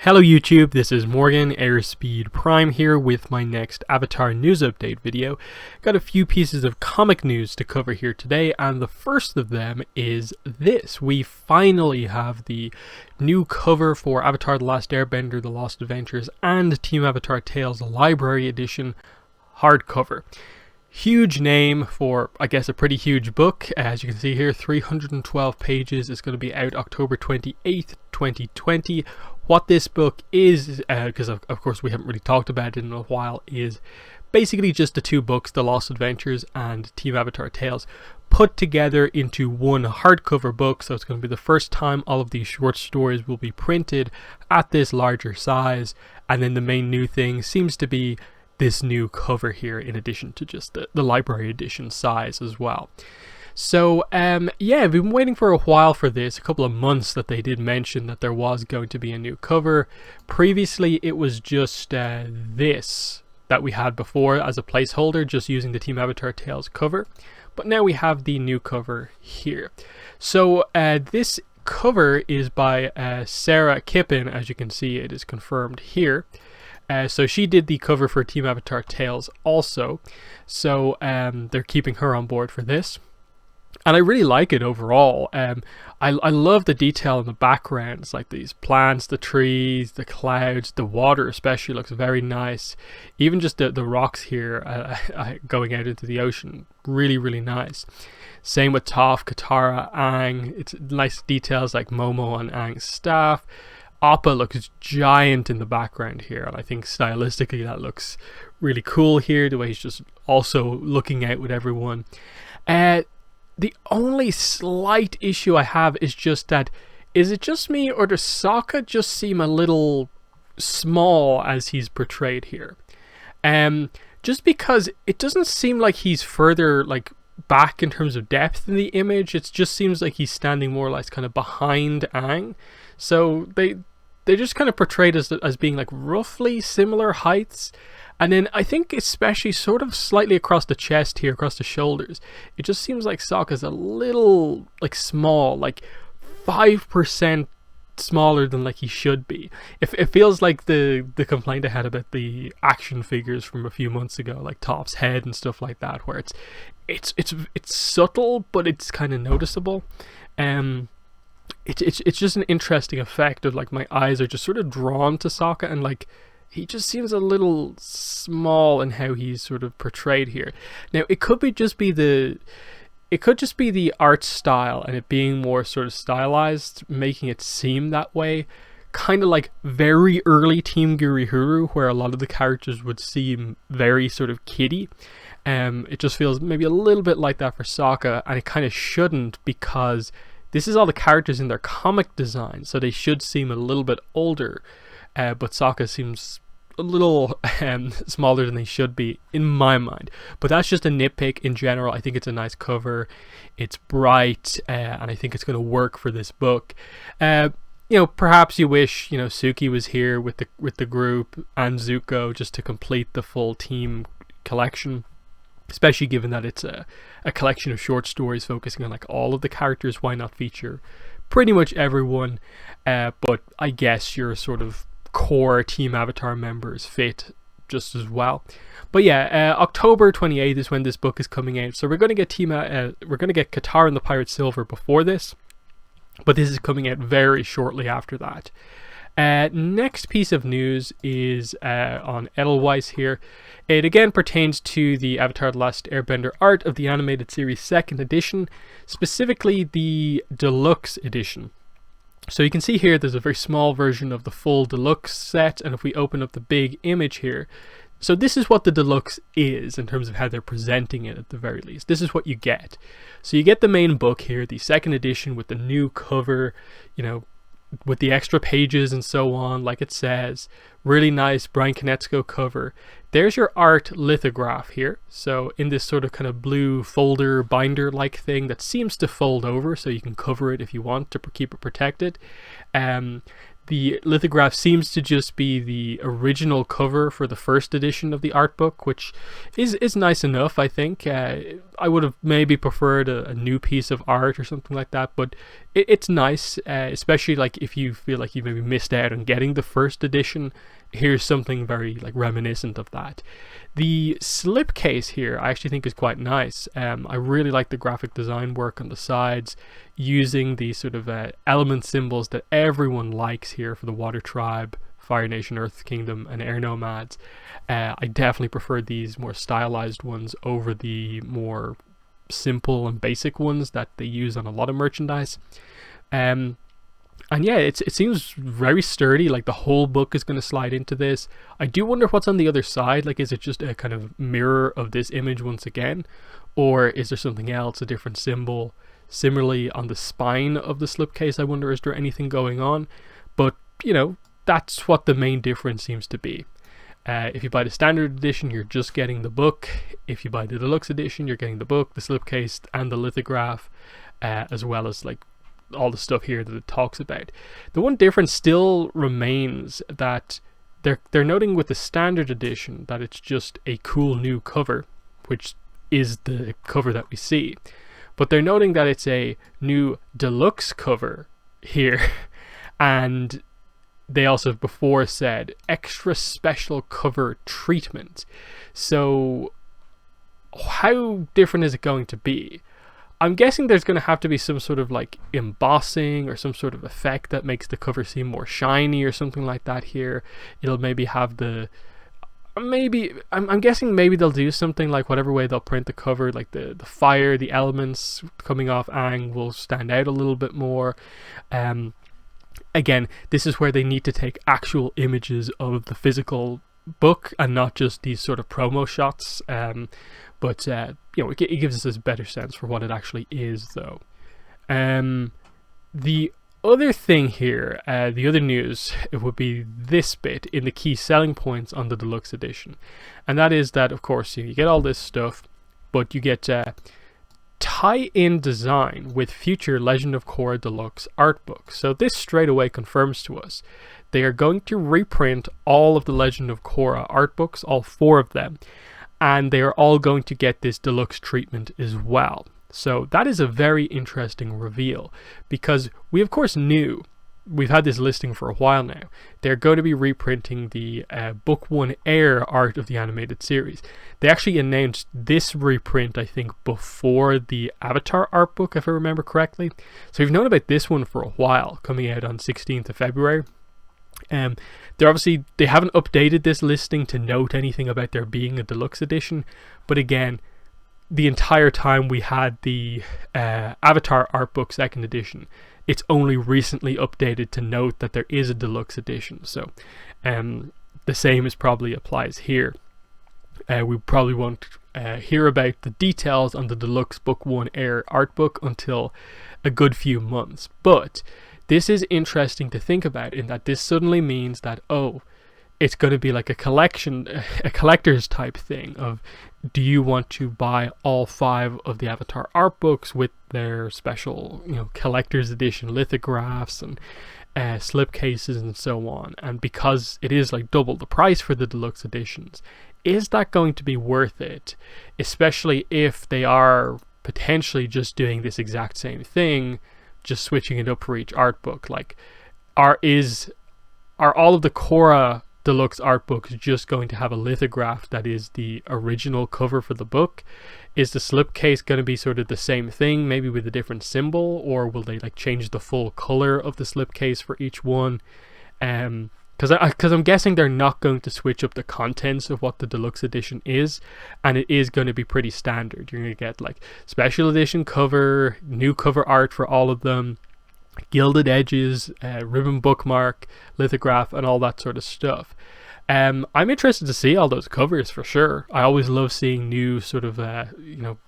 Hello YouTube, this is Morgan, Airspeed Prime here with my next Avatar news update video. Got a few pieces of comic news to cover here today, and the first of them is this. We finally have the new cover for Avatar The Last Airbender, The Lost Adventures, and Team Avatar Tales Library Edition hardcover. Huge name for, I guess, a pretty huge book. As you can see here, 312 pages. It's going to be out October 28th, 2020. What this book is, because of course we haven't really talked about it in a while, is basically just the two books, The Lost Adventures and Team Avatar Tales, put together into one hardcover book. So it's going to be the first time all of these short stories will be printed at this larger size. And then the main new thing seems to be this new cover here, in addition to just the library edition size as well. So yeah, I've been waiting for a while for this, a couple of months, that they did mention that there was going to be a new cover. Previously it was just this that we had before as a placeholder, just using the Team Avatar Tales cover, but now we have the new cover here. So this cover is by Sarah Kippen. As you can see, it is confirmed here. So she did the cover for Team Avatar Tales also, so they're keeping her on board for this. And I really like it overall. I love the detail in the backgrounds, like these plants, the trees, the clouds, the water especially looks very nice. Even just the rocks here going out into the ocean, really nice. Same with Toph, Katara, Aang. It's nice details like Momo on Aang's staff. Appa looks giant in the background here, and I think stylistically that looks really cool here, the way he's just also looking out with everyone. The only slight issue I have is just that, is it just me, or does Sokka just seem a little small as he's portrayed here? Just because it doesn't seem like he's further back in terms of depth in the image. It just seems like he's standing more or less kind of behind Aang. So they just kind of portrayed as being like roughly similar heights. And then I think especially sort of slightly across the chest here, across the shoulders, it just seems like Sokka's a little small, like 5% smaller than he should be. It feels like the complaint I had about the action figures from a few months ago, like Toph's head and stuff like that, where it's subtle, but it's kind of noticeable. It's just an interesting effect of my eyes are just sort of drawn to Sokka, and he just seems a little small in how he's sort of portrayed here. Now it could just be the art style and it being more sort of stylized, making it seem that way. Kind of like very early Team Gurihuru, where a lot of the characters would seem very sort of kiddie. It just feels maybe a little bit like that for Sokka, and it kind of shouldn't, because this is all the characters in their comic design, so they should seem a little bit older. But Sokka seems a little smaller than they should be in my mind. But that's just a nitpick. In general, I think it's a nice cover. It's bright, and I think it's going to work for this book. Perhaps you wish Suki was here with the group, and Zuko, just to complete the full team collection. Especially given that it's a collection of short stories focusing on all of the characters. Why not feature pretty much everyone? But I guess your sort of core Team Avatar members fit just as well. But yeah, October 28th is when this book is coming out. So we're going to get Katara and the Pirate Silver before this, but this is coming out very shortly after that. Next piece of news is on Edelweiss here. It again pertains to the Avatar The Last Airbender art of the animated series 2nd edition, specifically the Deluxe edition. So you can see here there's a very small version of the full Deluxe set, and if we open up the big image here, so this is what the Deluxe is in terms of how they're presenting it at the very least. This is what you get. So you get the main book here, the 2nd edition, with the new cover, with the extra pages and so on, like it says. Really nice Brian Konietzko cover. There's your art lithograph here. So in this sort of kind of blue folder binder like thing that seems to fold over, so you can cover it if you want to keep it protected. The lithograph seems to just be the original cover for the first edition of the art book, which is nice enough, I think. I would have maybe preferred a new piece of art or something like that, but it's nice, especially like if you feel like you maybe missed out on getting the first edition. Here's something very like reminiscent of that. The slipcase here I actually think is quite nice. I really like the graphic design work on the sides, using the sort of element symbols that everyone likes here for the Water Tribe, Fire Nation, Earth Kingdom, and Air Nomads. I definitely prefer these more stylized ones over the more simple and basic ones that they use on a lot of merchandise. And yeah, it seems very sturdy, like the whole book is going to slide into this. I do wonder what's on the other side, like is it just a kind of mirror of this image once again? Or is there something else, a different symbol? Similarly, on the spine of the slipcase, I wonder is there anything going on? But, you know, that's what the main difference seems to be. If you buy the standard edition, you're just getting the book. If you buy the deluxe edition, you're getting the book, the slipcase, and the lithograph, as well as like all the stuff here that it talks about. The one difference still remains that they're noting with the standard edition that it's just a cool new cover, which is the cover that we see, but they're noting that it's a new deluxe cover here. And they also before said extra special cover treatment. So how different is it going to be? I'm guessing there's going to have to be some sort of like embossing or some sort of effect that makes the cover seem more shiny or something like that here. It'll maybe have the... I'm guessing maybe they'll do something like whatever way they'll print the cover, like the fire, the elements coming off Aang will stand out a little bit more. Again, this is where they need to take actual images of the physical book and not just these sort of promo shots. But you know, it gives us a better sense for what it actually is, though. The other thing here, the other news, it would be this bit in the key selling points on the deluxe edition, and that is that, of course, you get all this stuff, but you get tie-in design with future Legend of Korra Deluxe art books. So this straight away confirms to us they are going to reprint all of the Legend of Korra art books, all 4 of them. And they are all going to get this deluxe treatment as well. So that is a very interesting reveal, because we of course knew, we've had this listing for a while now, they're going to be reprinting the Book 1 Air art of the animated series. They actually announced this reprint, I think, before the Avatar art book, if I remember correctly. So we've known about this one for a while, coming out on 16th of February. They haven't updated this listing to note anything about there being a deluxe edition, but again, the entire time we had the Avatar art book 2nd edition, it's only recently updated to note that there is a deluxe edition. So the same is probably applies here. We probably won't hear about the details on the deluxe Book 1 Air art book until a good few months, but this is interesting to think about, in that this suddenly means that, oh, it's going to be like a collector's type thing of, do you want to buy all 5 of the Avatar art books with their special, you know, collector's edition lithographs and slipcases and so on? And because it is like double the price for the deluxe editions, is that going to be worth it? Especially if they are potentially just doing this exact same thing, just switching it up for each art book. Like, are all of the Korra deluxe art books just going to have a lithograph that is the original cover for the book? Is the slipcase going to be sort of the same thing, maybe with a different symbol, or will they like change the full color of the slipcase for each one? Because I'm guessing they're not going to switch up the contents of what the deluxe edition is, and it is going to be pretty standard. You're going to get like special edition cover, new cover art for all of them, gilded edges, ribbon bookmark, lithograph, and all that sort of stuff. I'm interested to see all those covers for sure. I always love seeing new sort of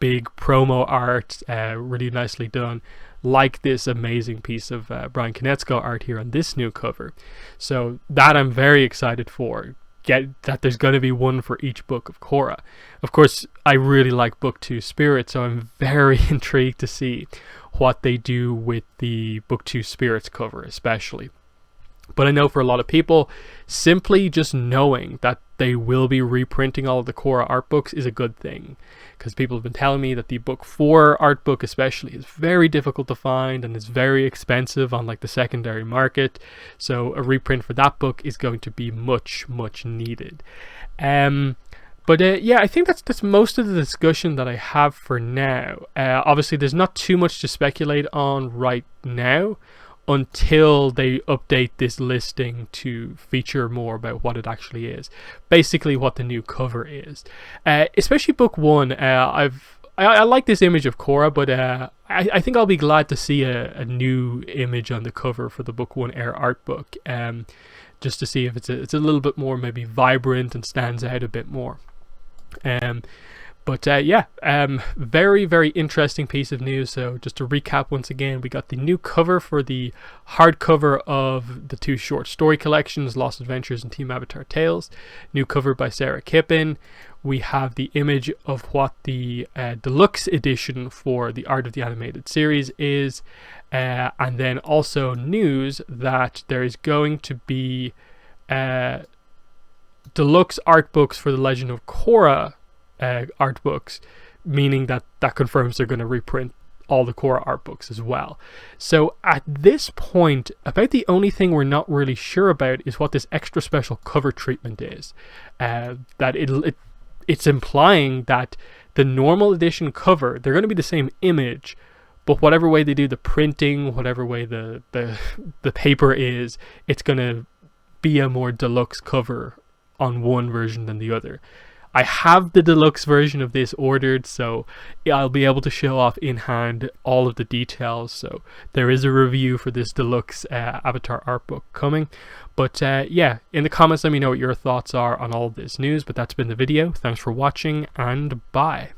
big promo art, really nicely done, like this amazing piece of Brian Konietzko art here on this new cover. So that I'm very excited for. Get that there's going to be one for each book of Korra. Of course, I really like Book 2 Spirit, so I'm very intrigued to see what they do with the Book 2 Spirits cover especially. But I know for a lot of people, simply just knowing that they will be reprinting all of the Korra art books is a good thing, because people have been telling me that the book 4 art book especially is very difficult to find and is very expensive on like the secondary market. So a reprint for that book is going to be much needed. But yeah, I think that's most of the discussion that I have for now. Obviously, there's not too much to speculate on right now until they update this listing to feature more about what it actually is. Basically, what the new cover is. Especially book 1. I like this image of Korra, but I think I'll be glad to see a new image on the cover for the book 1 Air art book. Just to see if it's a little bit more maybe vibrant and stands out a bit more. Yeah, very interesting piece of news. So just to recap once again, we got the new cover for the hardcover of the 2 short story collections, Lost Adventures and Team Avatar Tales. New cover by Sarah Kippen. We have the image of what the deluxe edition for the Art of the Animated Series is, and then also news that there is going to be deluxe art books for the Legend of Korra art books, meaning that confirms they're going to reprint all the Korra art books as well. So at this point, about the only thing we're not really sure about is what this extra special cover treatment is. That it's implying that the normal edition cover, they're going to be the same image, but whatever way they do the printing, whatever way the paper is, it's going to be a more deluxe cover on one version than the other. I have the deluxe version of this ordered, so I'll be able to show off in hand all of the details. So there is a review for this deluxe Avatar art book coming. But yeah, in the comments let me know what your thoughts are on all of this news. But that's been the video. Thanks for watching, and bye.